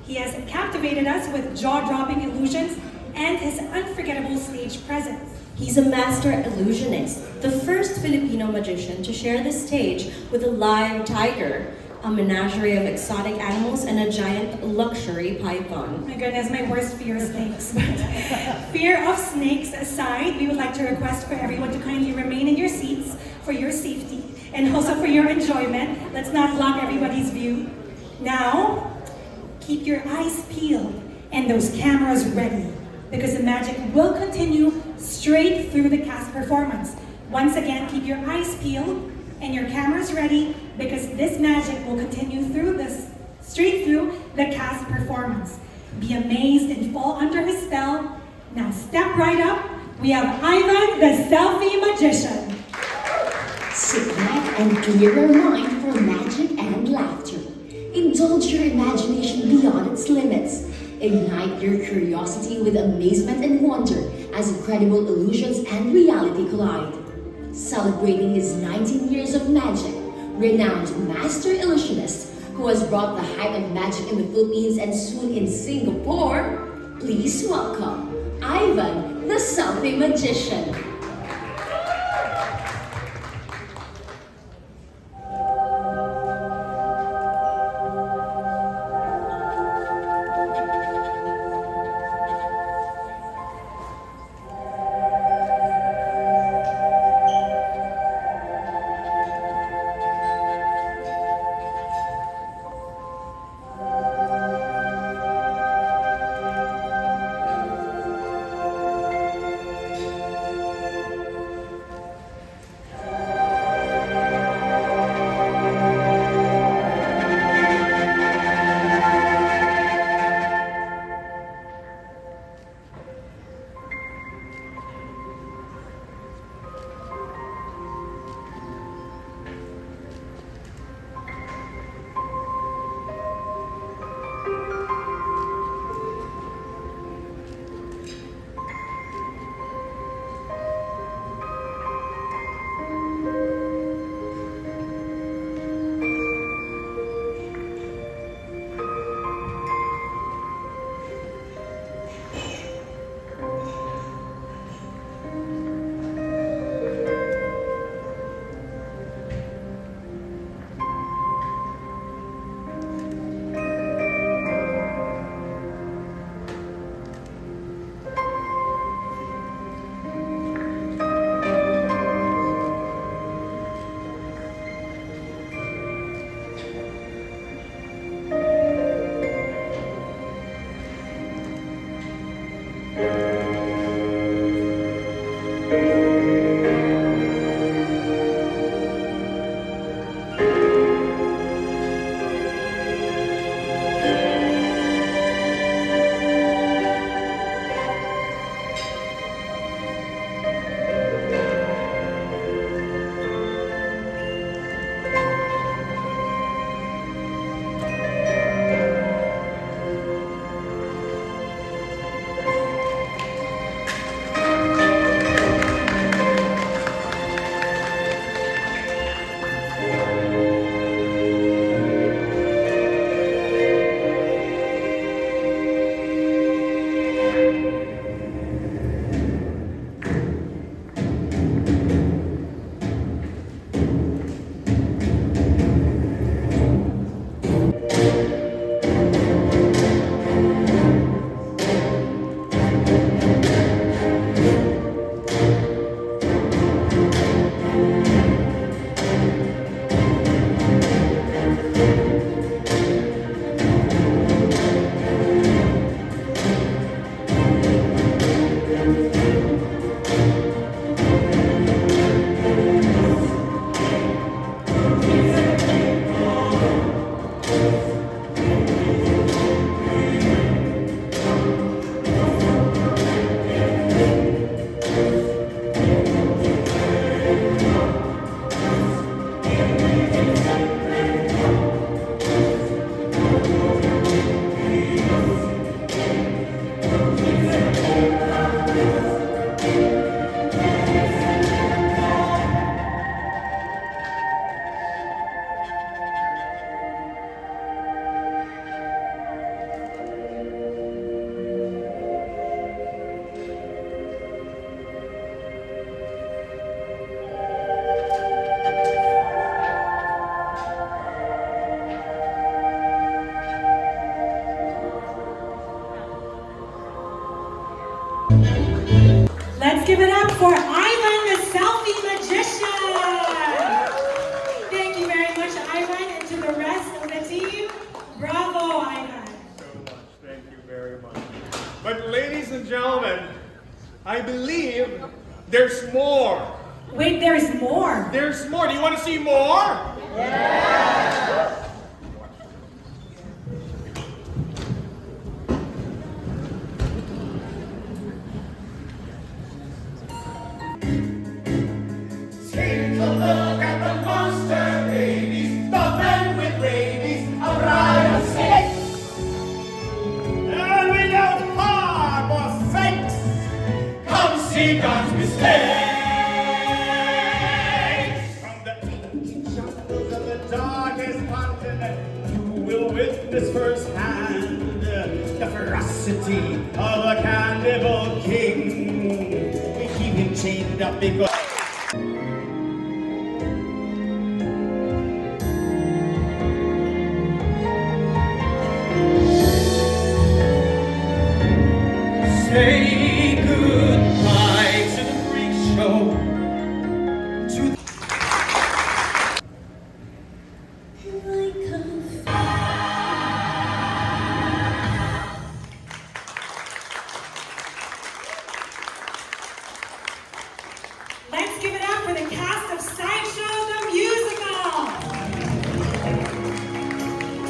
He has captivated us with jaw-dropping illusions and his unforgettable stage presence. He's a master illusionist, the first Filipino magician to share the stage with a live tiger, a menagerie of exotic animals, and a giant luxury python. My goodness, my worst fear is snakes. But fear of snakes aside, we would like to request for everyone to kindly remain in your seats for your safety and also for your enjoyment. Let's not block everybody's view. Now, keep your eyes peeled and those cameras ready, because the magic will continue straight through the cast performance. Once again, keep your eyes peeled and your cameras ready, because this magic will continue straight through the cast performance. Be amazed and fall under his spell. Now step right up. We have Ivan, the selfie magician. Sit back and clear your mind for magic and laughter. Indulge your imagination beyond its limits. Ignite your curiosity with amazement and wonder as incredible illusions and reality collide. Celebrating his 19 years of magic, renowned master illusionist who has brought the height of magic in the Philippines and soon in Singapore, please welcome Ivan, the selfie magician. give it up for Ivan, the selfie magician. Thank you very much, Ivan, and to the rest of the team. Bravo, Ivan. So much. Thank you very much. But ladies and gentlemen, I believe there's more. Wait, there's more. There's more. Do you want to see more? Yeah. Take a look at the monster babies, the men with rabies, a riot snakes. And we don't harbor fakes. Come see God's mistakes. From the ancient jungles of the darkest continent, you will witness firsthand the ferocity of a cannibal king. We keep him chained up because say goodbye to the freak show. To the Let's give it up for the cast of Sideshow the Musical.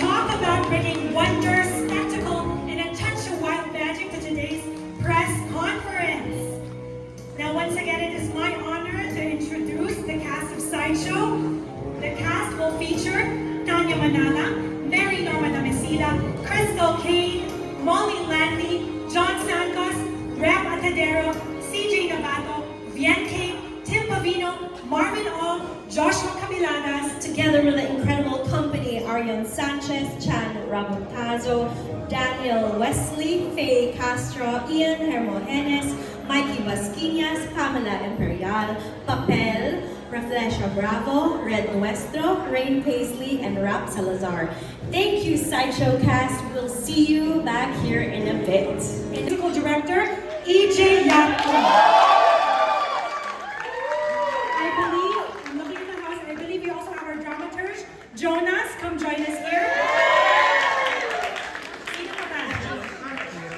Talk about bringing wonder, spectacle, and a touch of wild magic to today's press conference. Now, once again, it is my honor to introduce the cast of Sideshow. The cast will feature Tanya Manalang, Marynor Madamesila, Krystal, Kane, Langley, Jon Santos, Atadero, Navato, Vien, Kane, Pavino, Marvin, Joshua Cabiladas, Together with the incredible company are Jon Sanchez, Chan Ramontazo, Daniel Wesley, Faye Castro, Ian Hermogenes, Mikey Vasquinhas, Pamela Imperial, Papel, Reflesia Bravo, Red Nuestro, Rain Paisley, and Rap Salazar. Thank you, Sideshow cast. We'll see you back here in a bit. Musical Director, EJ Yapo. I'm looking at the house, and I believe we also have our dramaturge, Jonas. Come join us here.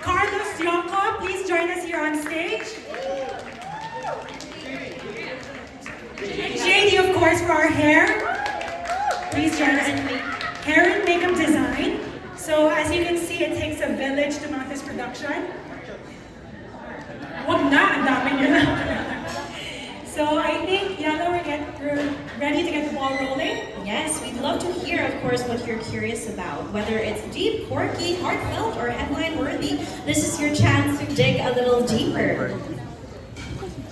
Carlos Yonko, please join us here on stage. And JD, of course, for our hair. Please join us. Hair and makeup design. So as you can see, it takes a village to mount this production. Wag na, ang dami nyo na. So I think, Yana, we're ready to get the ball rolling. Yes, we'd love to hear, of course, what you're curious about. Whether it's deep, quirky, heartfelt, or headline-worthy, this is your chance to dig a little deeper.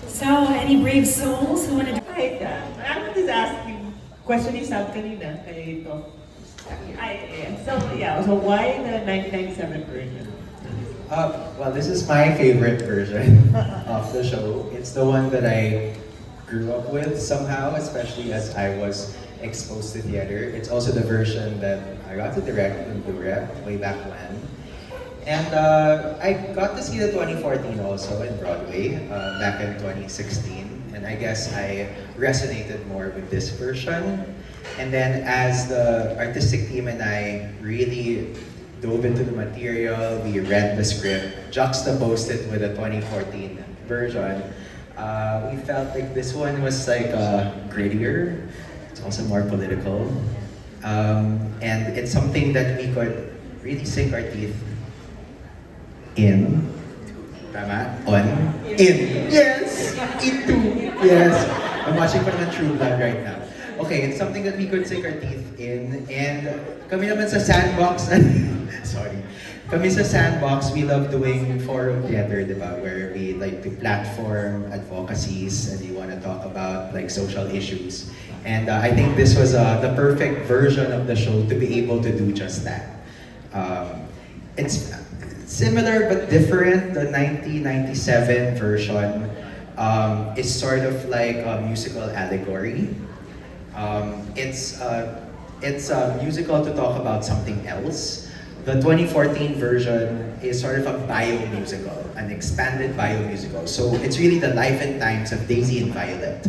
So, any brave souls who want to do Right, I want to ask you, question is out kanina kay ito. So why the 1997 version? Well, this is my favorite version of the show. It's the one that I grew up with somehow, especially as I was exposed to theater. It's also the version that I got to direct in Blu-ray way back when. And I got to see the 2014 also in Broadway back in 2016. And I guess I resonated more with this version. And then as the artistic team and I really dove into the material, we read the script, juxtaposed it with the 2014 version, we felt like this one was like grittier. It's also more political. And it's something that we could really sink our teeth in. Tama? On? In. Yes! Into. Yes. I'm watching pa naman True Blood right now. Okay, it's something that we could sink our teeth in. And kami naman sa Sandbox, sorry. Kami sa Sandbox, we love doing forum theater, di ba? Where we like to platform advocacies and we want to talk about like social issues. And I think this was the perfect version of the show to be able to do just that. It's similar but different. The 1997 version is sort of like a musical allegory. It's a musical to talk about something else the 2014 version is sort of a bio musical, an expanded bio musical. So it's really the life and times of Daisy and Violet.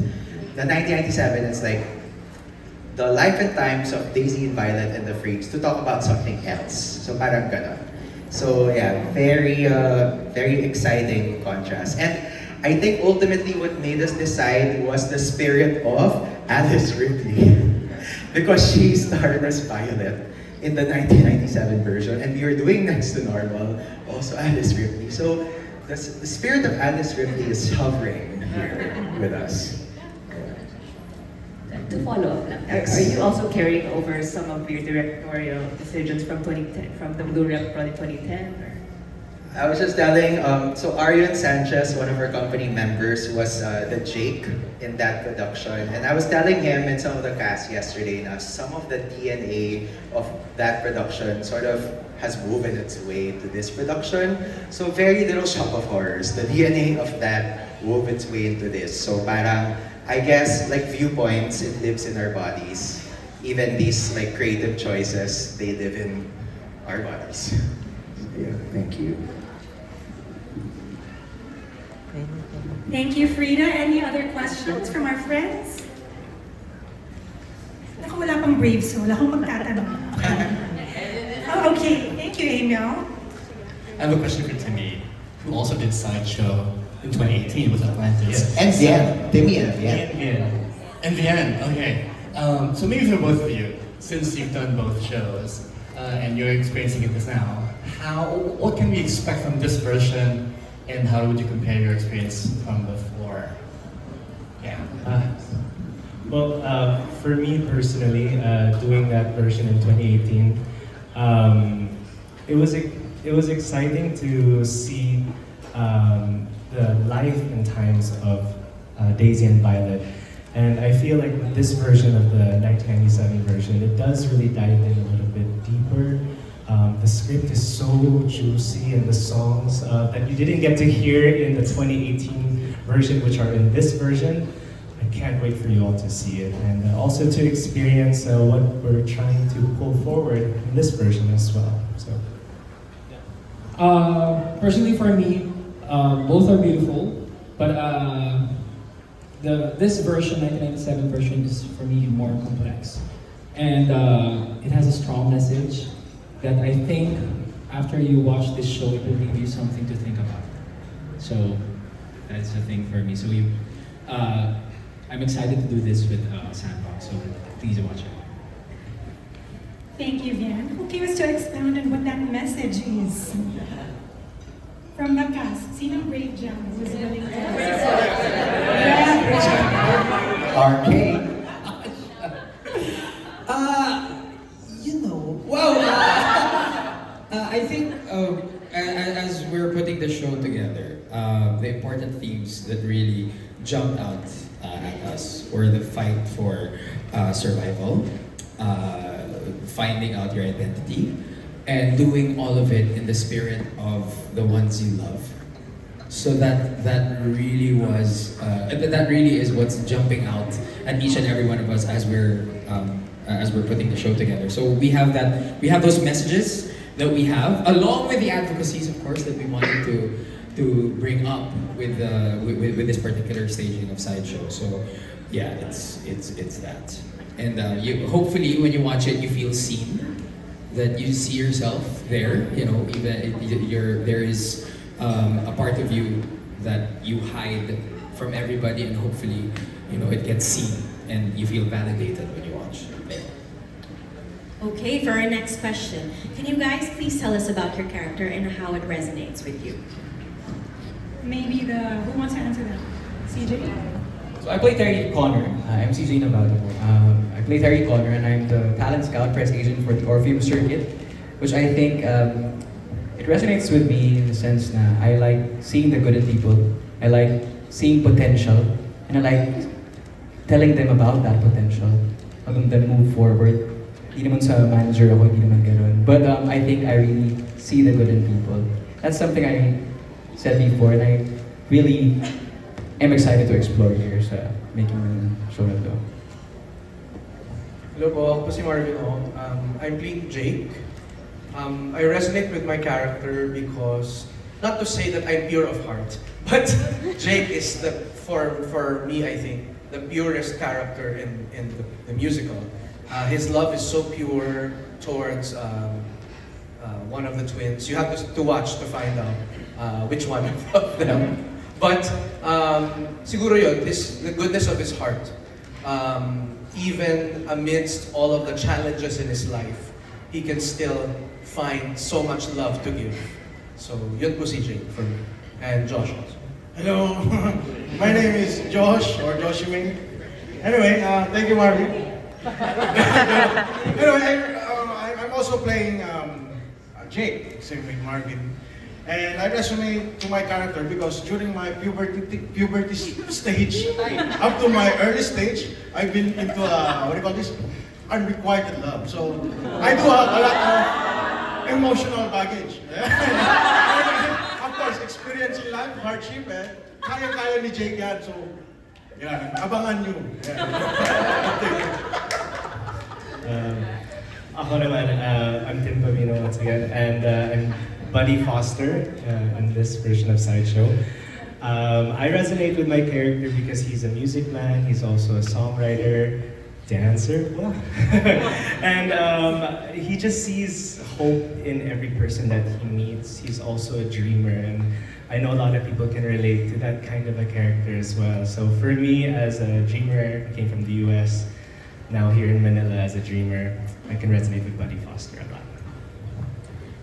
The 1997 is like the life and times of Daisy and Violet and the Freaks to talk about something else. So parang ganon. So yeah, very exciting contrast. And I think ultimately what made us decide was the spirit of Alice Ripley. Because she starred as Violet in the 1997 version, and we were doing Next to Normal, also Alice Ripley. So the spirit of Alice Ripley is hovering here with us. To follow up, are you also carrying over some of your directorial decisions from 2010, from the Blue Rep Project 2010? Or? I was just telling, so Arion Sanchez, one of our company members, was the Jake in that production. And I was telling him and some of the cast yesterday na some of the DNA of that production sort of has woven its way to this production. So very little Shop of Horrors. The DNA of that wove its way into this. So parang, I guess, like viewpoints, it lives in our bodies. Even these like creative choices, they live in our bodies. Yeah, thank you. Thank you, Frida. Any other questions from our friends? Naku, wala pang brave, so wala akong magtatanong. Oh, okay. Thank you, Emil. I have a question for Timmy, who also did Sideshow in 2018 with Atlantis. And Vien. Timmy and Vien. And Vien, okay. So maybe for both of you, since you've done both shows and you're experiencing it now, what can we expect from this version, and how would you compare your experience from before? Yeah. Well, for me personally, doing that version in 2018, it was exciting to see the life and times of Daisy and Violet. And I feel like with this version of the 1997 version, it does really dive in a little bit deeper. The script is so juicy, and the songs that you didn't get to hear in the 2018 version, which are in this version, I can't wait for you all to see it, and also to experience what we're trying to pull forward in this version as well. So, personally for me, both are beautiful, but this version, 1997 version, is for me more complex, and it has a strong message that I think after you watch this show, it will give you something to think about. So that's the thing for me. So I'm excited to do this with Sandbox, so please watch it. Thank you, Vien. Who cares to expound on what that message is? From the cast, sinong brave dyan? Who's willing to? Yeah. Arcade. I think as we're putting the show together, the important themes that really jumped out at us were the fight for survival, finding out your identity, and doing all of it in the spirit of the ones you love. So that really was that really is what's jumping out at each and every one of us as we're putting the show together. So we have those messages that we have, along with the advocacies, of course, that we wanted to bring up with this particular staging of Sideshow. So yeah, it's that, and you hopefully when you watch it, you feel seen, that you see yourself there. You know, even there is a part of you that you hide from everybody, and hopefully, you know, it gets seen and you feel validated when you watch. Okay, for our next question, can you guys please tell us about your character and how it resonates with you? Maybe who wants to answer that? CJ? So I play Terry Connor. I'm CJ Navato. I play Terry Connor, and I'm the talent scout press agent for the Orpheum Circuit, which I think it resonates with me in the sense that I like seeing the good in people. I like seeing potential, and I like telling them about that potential, helping them move forward. Hindi naman sa manager ako, hindi naman ganun. But I think I really see the good in people. That's something I said before, and I really am excited to explore here sa making ng show na to. Hello po, ako po si Marvin. I'm playing Jake. I resonate with my character because, not to say that I'm pure of heart, but Jake is for me, I think, the purest character in the musical. His love is so pure towards one of the twins. You have to watch to find out which one of them. But siguro yun, the goodness of his heart. Even amidst all of the challenges in his life, he can still find so much love to give. So yun po si Jake for me. And Josh also. Hello, my name is Josh, or Joshua. Anyway, thank you, Marvin. Anyway, I'm also playing Jake, same with Marvin. And I resonate to my character because during my puberty stage, up to my early stage, I've been into what do you call this? Unrequited love. So I do have a lot of emotional baggage. Of course, experience in life, hardship, kaya-kaya ni Jake yan. So, yan, abangan nyo. Ako naman, I'm Tim Pavino once again, and I'm Buddy Foster in this version of Sideshow. I resonate with my character because he's a music man, he's also a songwriter, dancer, well. And he just sees hope in every person that he meets. He's also a dreamer, and I know a lot of people can relate to that kind of a character as well. So for me, as a dreamer, I came from the US, now here in Manila as a dreamer, I can resonate with Buddy Foster a lot.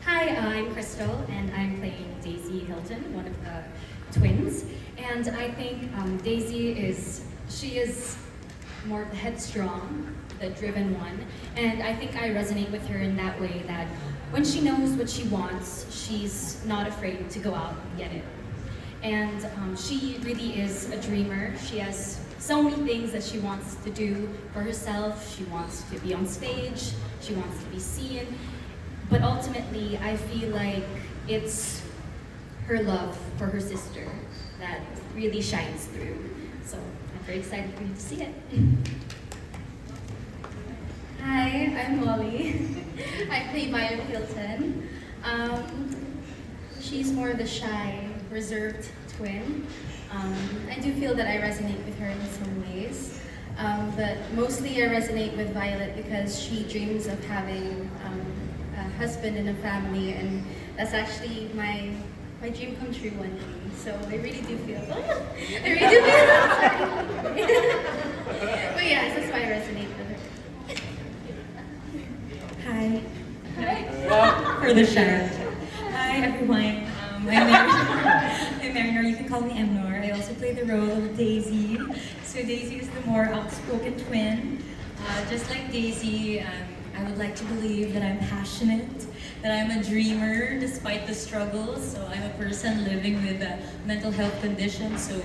Hi, I'm Krystal, and I'm playing Daisy Hilton, one of the twins. And I think Daisy is more of the headstrong, the driven one. And I think I resonate with her in that way that when she knows what she wants, she's not afraid to go out and get it. And she really is a dreamer. She has so many things that she wants to do for herself. She wants to be on stage, she wants to be seen. But ultimately, I feel like it's her love for her sister that really shines through. So I'm very excited for you to see it. Hi, I'm Molly. I play Violet Hilton. She's more of the shy, reserved twin. I do feel that I resonate with her in some ways. But mostly I resonate with Violet because she dreams of having a husband and a family, and that's actually my dream come true one day. So I really do feel, I really do feel but yes, that's why I resonate with her. Hi. For the shout. Hi everyone. I'm Marynor. You can call me Emnor. I also play the role of Daisy. So Daisy is the more outspoken twin. Just like Daisy, I would like to believe that I'm passionate, that I'm a dreamer despite the struggles. So I'm a person living with a mental health condition. So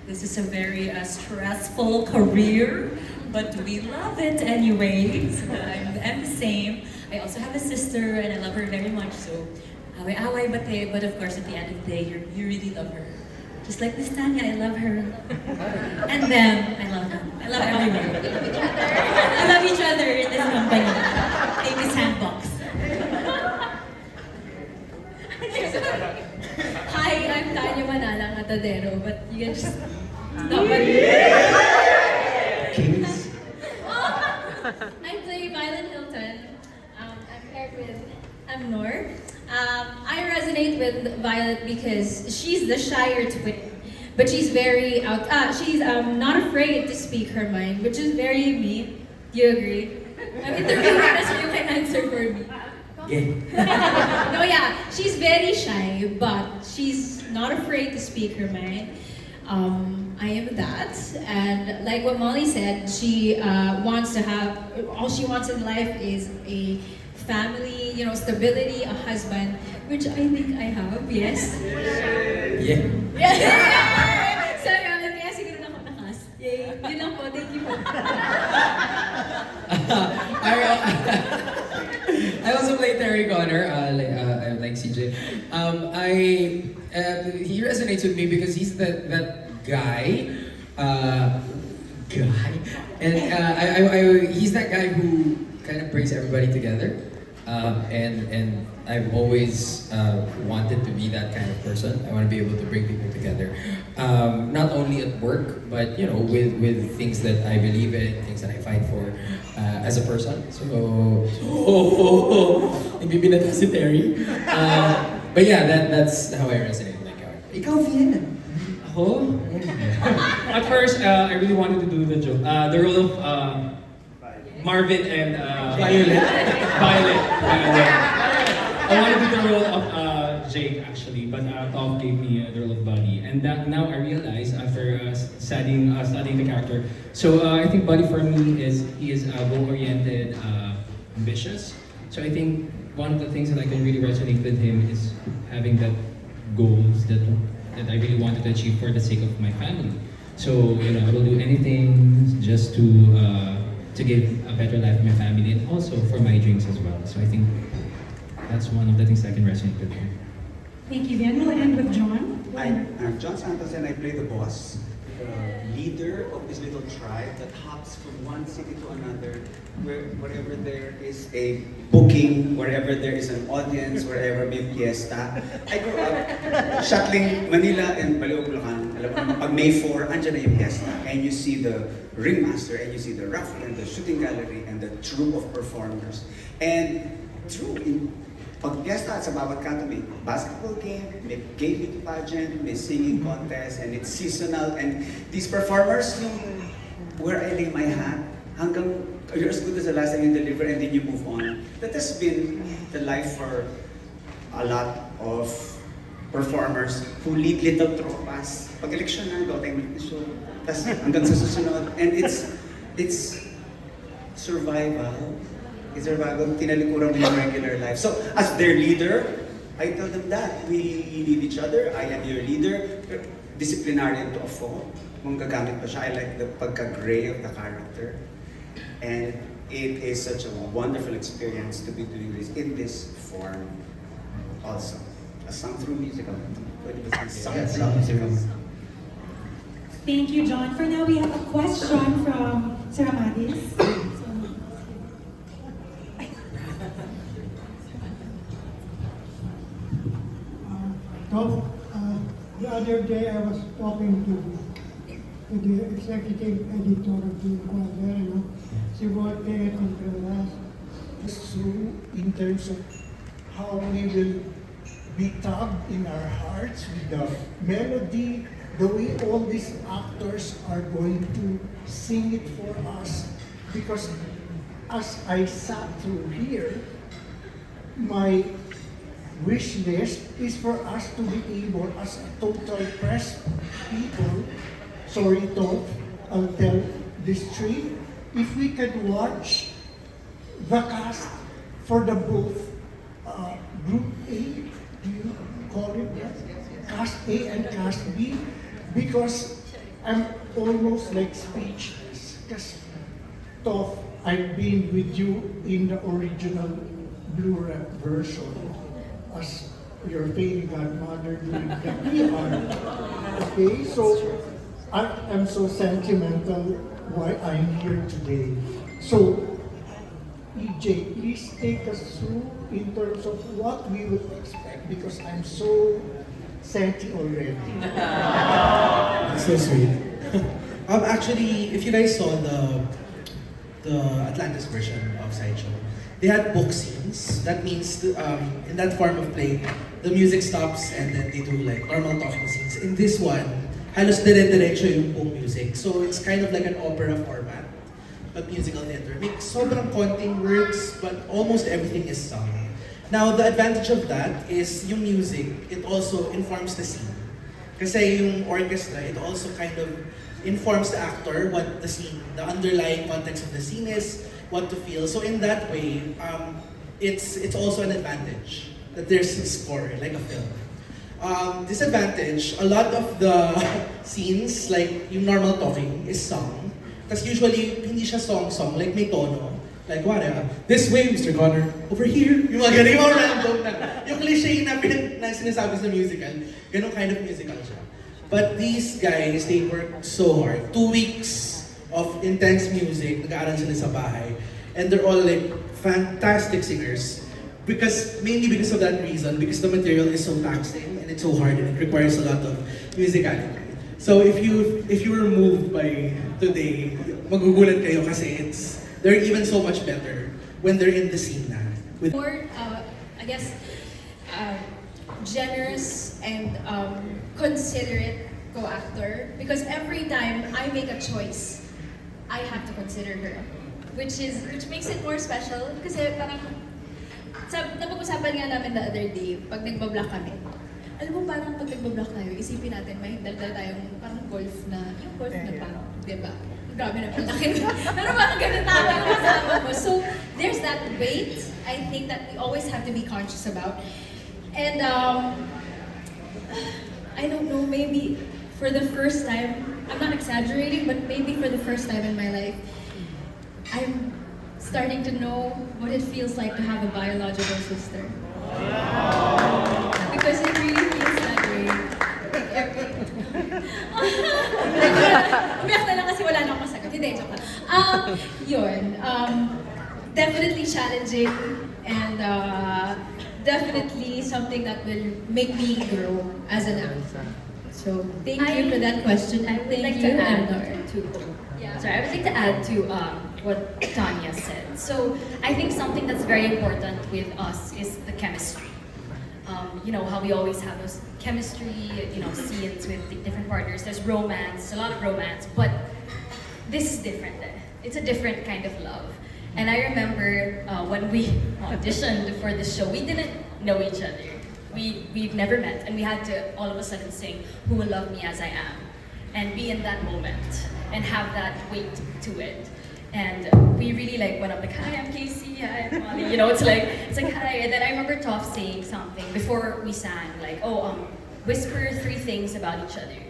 this is a very stressful career, but we love it anyways. I'm the same. I also have a sister and I love her very much. So away-away bate, but of course at the end of the day, you really love her. Just like Miss Tanya, I love her. And them, I love them. I love everyone. I love each other in this company. Take this sandbox. Hi, I'm Tanya Manalang, Atadero, but you can just stop at I play Violet Hilton. I'm paired with Amnor. I resonate with Violet because she's the shyer twin, but she's very she's not afraid to speak her mind, which is very me. Do you agree? I'm interviewing her so you can answer for me. No, yeah, she's very shy, but she's not afraid to speak her mind. I am that, and like what Molly said, she wants to have, all she wants in life is a family, you know, stability, a husband, which I think I have, yes. Yeah. Sorry, kaya siguro na ako nakas. Yay. Yun lang po, thank you po. I also play Terry Connor, like CJ. He resonates with me because he's that guy, and he's that guy who kind of brings everybody together. and I've always wanted to be that kind of person. I want to be able to bring people together, not only at work, but you know, with things that I believe in, things that I fight for as a person. So, hindi binata si Terry. But yeah, that's how I resonate with my character. Ikaw, Vien. Ako? At first, I really wanted to do the role of Marvin and Violet. I wanted to do the role of Jake actually, but Tom gave me the role of Buddy, and that now I realize after studying the character. So I think Buddy for me is goal-oriented, ambitious. So I think one of the things that I can really resonate with him is having that goals that I really wanted to achieve for the sake of my family. So you know, I will do anything just to give a better life to my family and also for my dreams as well. So I think that's one of the things I can resonate with him. Thank you, Vien. We'll end with Jon. I'm Jon Santos and I play the boss, the leader of this little tribe that hops from one city to another, wherever there is a booking, wherever there is an audience, wherever may fiesta. I grew up shuttling Manila and Baleo, Bulacan. Alam mo, pag May 4, andyan na yung fiesta. And you see the ringmaster, and you see the raffle, and the shooting gallery, and the troupe of performers. And true, pag fiesta sa bawat kanto may basketball game, may gay beauty pageant, may singing contest, and it's seasonal. And these performers, yung where I lay my hat, hanggang you're as good as the last time you deliver and then you move on. That has been the life for a lot of performers who lead little tropas. Pag eleksyon na, go tayo mag-show. Tapos hanggang sa susunod. And it's survival. It's survival, tinalikuran mo yung regular life. So, as their leader, I tell them that. We need each other. I am your leader. Disciplinarian to a fault. Kung gagamit pa siya, I like the pagka-gray of the character. And it is such a wonderful experience to be doing this in this form also. A sung-through musical. Sung-through musical. Thank you, Jon. For now, we have a question from Sir Amadis. The other day I was talking to the executive editor of the Atadero, si Bote Contreras. So in terms of how we will be tugged in our hearts with the melody, the way all these actors are going to sing it for us. Because as I sat through here, my wish list is for us to be able, as a total press people, I'll tell this three, if we could watch the cast for the both Group A, do you call it that? Cast A and Cast B, because I'm almost like speechless. Because Toph, I've been with you in the original Blu-ray version as your fairy godmother doing the PR. Okay, so I'm so sentimental why I'm here today. So, EJ, please take us through in terms of what we would expect, because I'm so senti already. That's so sweet. Actually, if you guys saw the Atlantis version of Sideshow, they had book scenes. That means in that form of play, the music stops and then they do like normal talking scenes. In this one, halos dire-diretso yung buong music. So it's kind of like an opera format, but musical theater. May sobrang konting words, but almost everything is sung. Now, the advantage of that is yung music, it also informs the scene. Kasi yung orchestra, it also kind of informs the actor what the scene, the underlying context of the scene is, what to feel. So in that way, it's also an advantage that there's a score, like a film. Disadvantage, a lot of the scenes, like yung normal talking, is sung. Kasi usually, hindi siya song, like may tono. Like, what, this way, Mr. Connor, over here. Yung mga ganun, yung mga random na, yung cliche na sinasabi sa musical, ganun kind of musical siya. But these guys, they worked so hard. 2 weeks of intense music, nag-aaral sila sa bahay. And they're all like fantastic singers. mainly because of that reason, because the material is so taxing and it's so hard and it requires a lot of musicality. So if you were moved by today, magugulat kayo kasi they're even so much better when they're in the scene na. More, I guess, generous and considerate co-actor, because every time I make a choice, I have to consider her, which makes it more special. Kasi parang napag-usapan nga namin the other day pag nagbablock kami. Alam mo, parang pag nagbablock tayo, isipin natin may daldal tayong parang golf na parang, di ba? Grabe na palaki. Pero parang ganun tayo kasama mo. So, there's that weight, I think, that we always have to be conscious about. And I don't know, maybe for the first time, I'm not exaggerating, but maybe for the first time in my life, I'm starting to know what it feels like to have a biological sister. Because it really feels that way. Umiyak na lang kasi wala na akong masagot. Hindi, joke lang. Yun. Definitely challenging and definitely something that will make me grow as an actor. So thank you for that question. I would like to add to I would like to add to what Tanya said. So I think something that's very important with us is the chemistry. You know how we always have those chemistry, scenes with the different partners. There's romance, a lot of romance, but this is different. It's a different kind of love. And I remember when we auditioned for the show, we didn't know each other. We've never met, and we had to all of a sudden sing "Who Will Love Me As I Am," and be in that moment and have that weight to it. And we really went up hi, I'm Casey, hi, I'm Molly. It's like hi. And then I remember Toph saying something before we sang, whisper 3 things about each other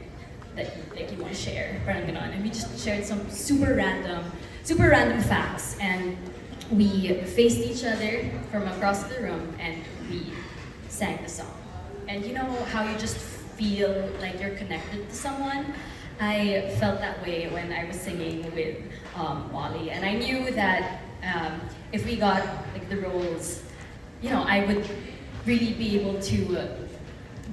that you want to share. Parang ganon. And we just shared some super random facts, and we faced each other from across the room and we sang the song. And you know how you just feel like you're connected to someone? I felt that way when I was singing with Molly, and I knew that if we got the roles, I would really be able to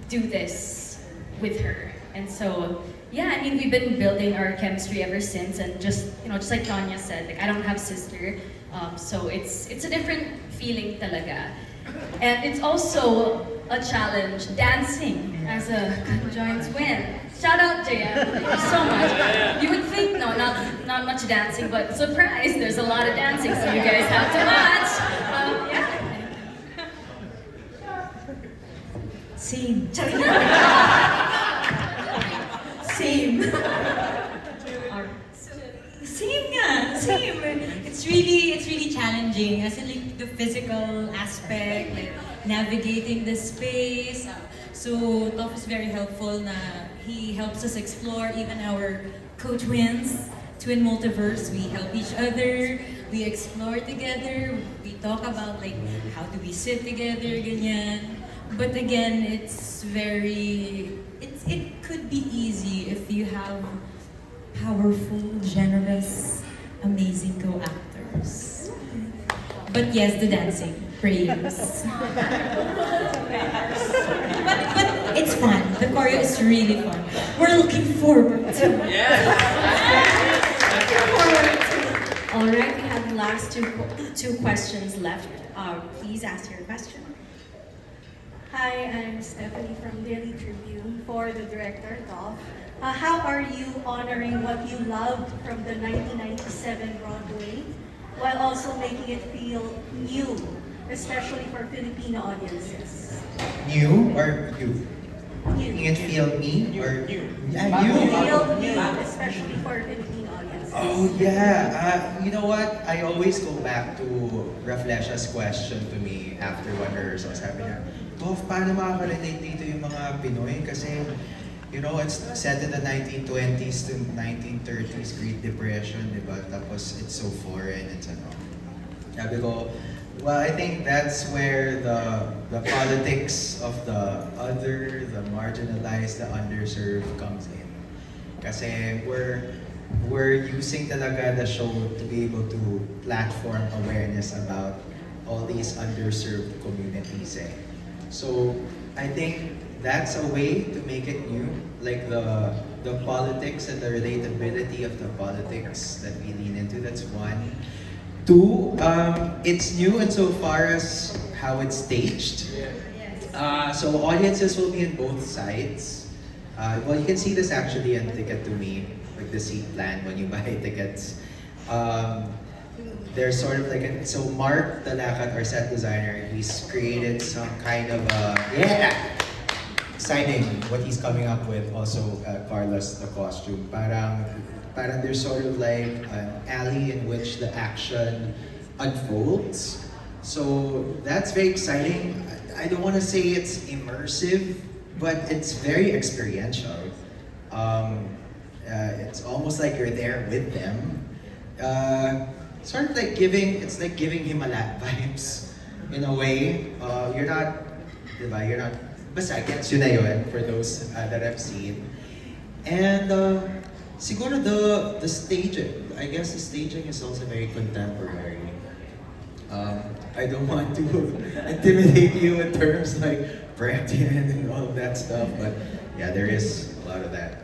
do this with her. And so, yeah, I mean, we've been building our chemistry ever since, and just like Tanya said, I don't have a sister, so it's a different feeling talaga. And it's also a challenge dancing as a conjoined twin. Shout out JM, thank you so much. You would think not much dancing, but surprise, there's a lot of dancing, so you guys have to match. Yeah. Same. Same. Same. It's really challenging, as in the physical aspect, navigating the space. So Toph is very helpful. He helps us explore even our co-twins, twin multiverse. We help each other. We explore together. We talk about how do we sit together, ganyan. But again, it could be easy if you have powerful, generous, amazing co-actors. But yes, the dancing, prayers. but it's fun. The choreo is really fun. We're looking forward to it. All right, we have the last two questions left. Please ask your question. Hi, I'm Stephanie from Daily Tribune for the director, Toph. How are you honoring what you loved from the 1997 Broadway while also making it feel new, especially for Filipino audiences? New or you? New. Making it feel me or new? Yeah, Feel new. new, especially for Filipino audiences. Oh yeah, you know what? I always go back to Raflesha's question to me after one rehearsal. Sabi niya, Toph, paano makaka-relate dito yung mga Pinoy? Kasi, it's set in the 1920s to 1930s, Great Depression, di ba? Tapos it's so foreign, Sabi ko, well, I think that's where the politics of the other, the marginalized, the underserved comes in. Kasi we're using talaga the show to be able to platform awareness about all these underserved communities. So I think that's a way to make it new, like the politics and the relatability of the politics that we lean into. That's one. Two, it's new insofar as how it's staged. So audiences will be on both sides. Well, you can see this actually on Ticket to Me, like the seat plan when you buy tickets. There's sort of like so Mark Talakat, our set designer, he's created some kind of exciting what he's coming up with. Also, Carlos, the costume. Parang there's sort of like an alley in which the action unfolds. So that's very exciting. I don't want to say it's immersive, but it's very experiential. It's almost like you're there with them. Sort of like giving him a lap vibes in a way. You're not, basta gets yun na yun for those that I've seen. And siguro the staging, I guess the staging is also very contemporary. I don't want to intimidate you in terms like Brechtian and all of that stuff, but yeah, there is a lot of that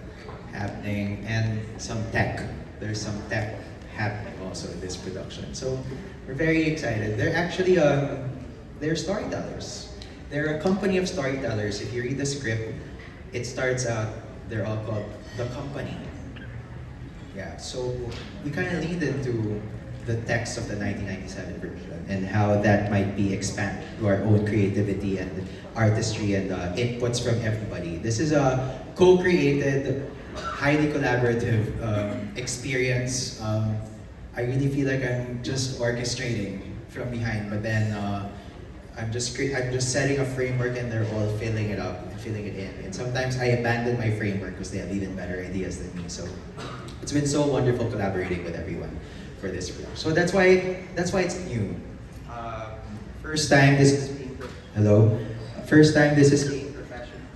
happening, and some tech. There's some tech happening also in this production. So we're very excited. They're actually they're storytellers. They're a company of storytellers. If you read the script, it starts out, they're all called The Company. Yeah, so we kind of leaned into the text of the 1997 version and how that might be expanded to our own creativity and artistry and inputs from everybody. This is a co-created, highly collaborative experience. I really feel like I'm just orchestrating from behind, but then I'm just setting a framework and they're all filling it up and filling it in. And sometimes I abandon my framework because they have even better ideas than me. So it's been so wonderful collaborating with everyone for this production. So that's why it's new. First time this is being First time this is being professional.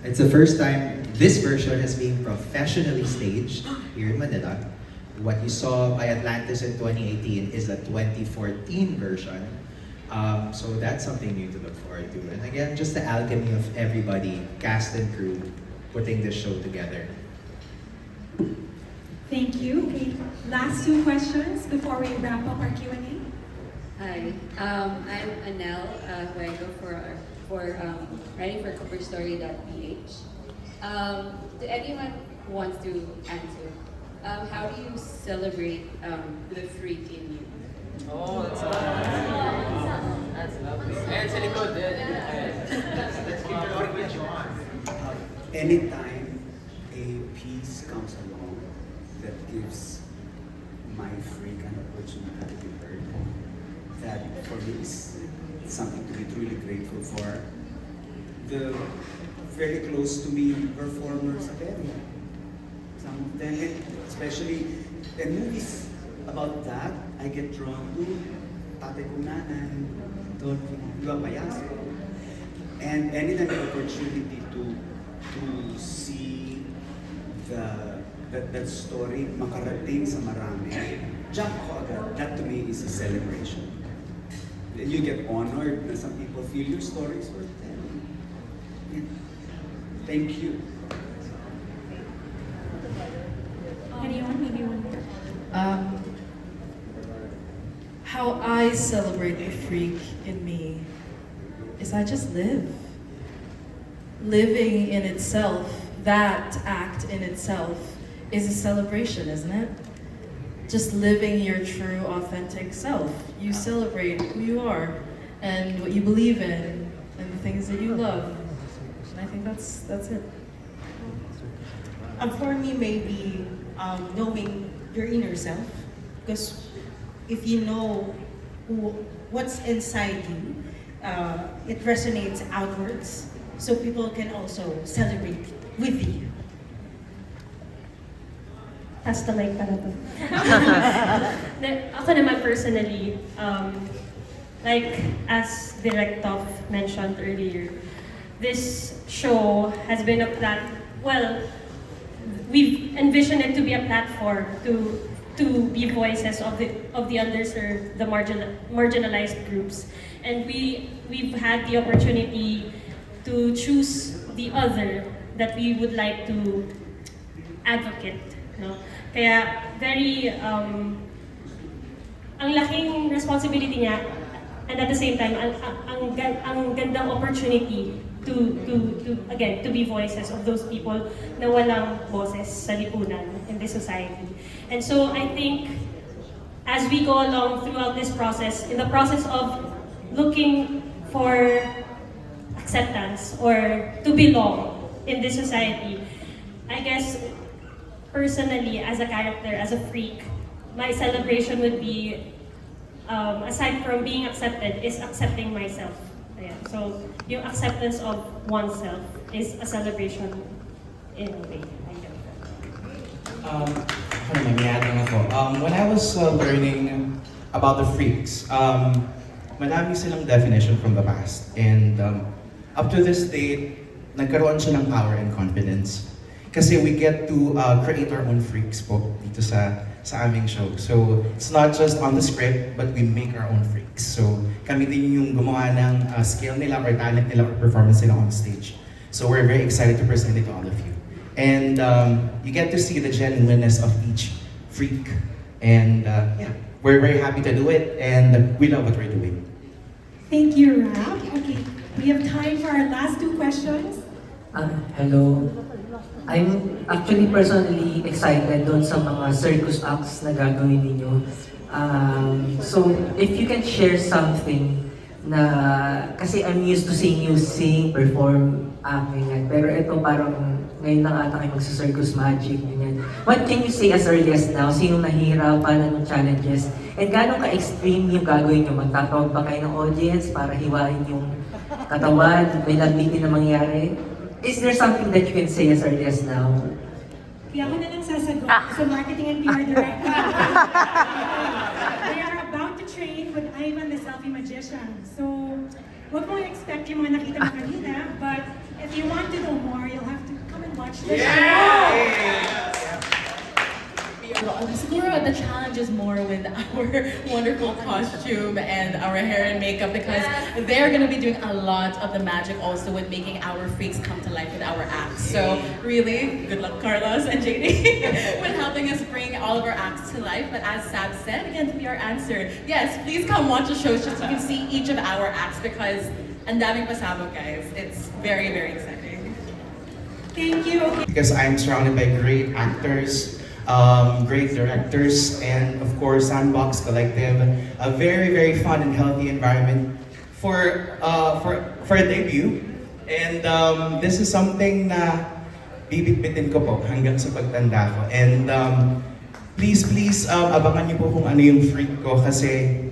It's the first time this version is being professionally staged here in Manila. What you saw by Atlantis in 2018 is a 2014 version. So that's something new to look forward to. And again, just the alchemy of everybody, cast and crew, putting this show together. Thank you. Okay, last two questions before we wrap up our Q&A. Hi, I'm Anel, who I go for writing for coverstory.ph. To anyone who wants to answer, how do you celebrate the freak in you? Oh, that's lovely. That's lovely. And sa likod din. Let's keep it going with Jon. Anytime a piece comes along that gives my freak an opportunity to be heard, that for me is something to be truly grateful for. The very close to me performers of area, some of them, especially in movies about that, I get drawn to Tate Kunanan, Dua Payaso. And anytime I have opportunity to see that story makarating sa marami, jump ko agad. That to me is a celebration. You get honored na some people feel your stories worth telling. Thank you. Anyone, maybe one more? How I celebrate the freak in me is I just live. Living in itself, that act in itself is a celebration, isn't it? Just living your true, authentic self. You celebrate who you are and what you believe in and the things that you love. And I think that's it. For me, maybe knowing your inner self, because if you know what's inside you, it resonates outwards, so people can also celebrate with you. Hasta like pala to. Ako naman personally, like as Direct Toph mentioned earlier, this show has been we've envisioned it to be a platform to to be voices of the underserved, the marginalized groups. And we've had the opportunity to choose the other that we would like to advocate. No? Kaya very, ang laking responsibility niya, and at the same time, ang gandang opportunity to be voices of those people na walang boses sa lipunan in this society. And so I think as we go along throughout this process, in the process of looking for acceptance or to belong in this society, I guess personally, as a character, as a freak, my celebration would be, aside from being accepted, is accepting myself. Ayan. So, yung acceptance of oneself is a celebration in a way. When I was learning about the freaks, madami silang definition from the past. And up to this date, nagkaroon siya ng power and confidence. Kasi we get to create our own freaks po dito sa aming show. So, it's not just on the script, but we make our own freaks. So, kami din yung gumawa ng skill nila or talent nila or performance nila on stage. So, we're very excited to present it to all of you. And you get to see the genuineness of each freak. And yeah, we're very happy to do it, and we love what we're doing. Thank you, Rap. Okay, we have time for our last two questions. Hello. I'm actually personally excited doon sa mga circus acts na gagawin ninyo. So, if you can share something na, kasi I'm used to seeing you sing, perform, ganyan. Pero ito parang ngayon lang ata kayo magsa-circus magic, ganyan. What can you say as early as now? Sinong nahihirapan, anong challenges? And gano'ng ka-extreme yung gagawin nyo? Magtatawag ba kayo ng audience para hiwain yung katawan? May nagbitin na mangyari? Is there something that you can say as early as now? Kaya ako na lang sasagot sa marketing and PR director. They are about to train with Ivan the Selfie Magician. So, wag mo expect yung mga nakita mo kanina, but if you want to know more, you'll have to come and watch the show. Siguro the challenge is more with our wonderful costume and our hair and makeup, because they're going to be doing a lot of the magic also with making our freaks come to life with our acts. So really, good luck Carlos and JD with helping us bring all of our acts to life. But as Sab said, again, to be our answer, yes, please come watch the show so you can see each of our acts, because ang daming pasabog, guys. It's very, very exciting. Thank you. Because I'm surrounded by great actors, great directors, and of course Sandbox Collective, a very, very fun and healthy environment for a debut. And this is something na bibit-bitin ko po hanggang sa pagtanda ko. And please, abangan niyo po kung ano yung freak ko, kasi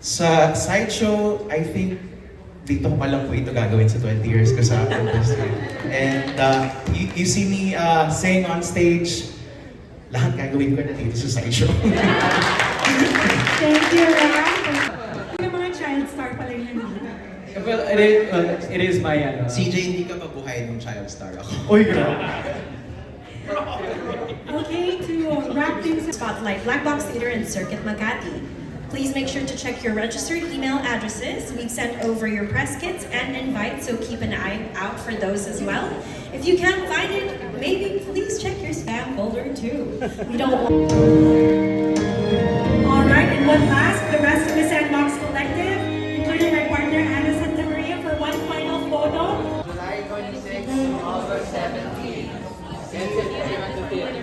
sa sideshow, I think dito ko pa lang po ito gagawin sa 20 years ko sa industry. And you see me sing on stage, lahat gagawin ko na dito sa sideshow. Thank you, Rap. Yung mga child star pala yun. Well, it is my CJ, hindi ka pa buhay ng child star ako. Uy, grabe. Okay, to wrap things up. Spotlight Black Box Theater in Circuit Makati. Please make sure to check your registered email addresses. We've sent over your press kits and invites, so keep an eye out for those as well. If you can't find it, maybe please check your spam folder too. We don't want... Alright, and one last, the rest of the Sandbox Collective, including my partner Anna Santa Maria, for one final photo. July 26, August 17. Theater.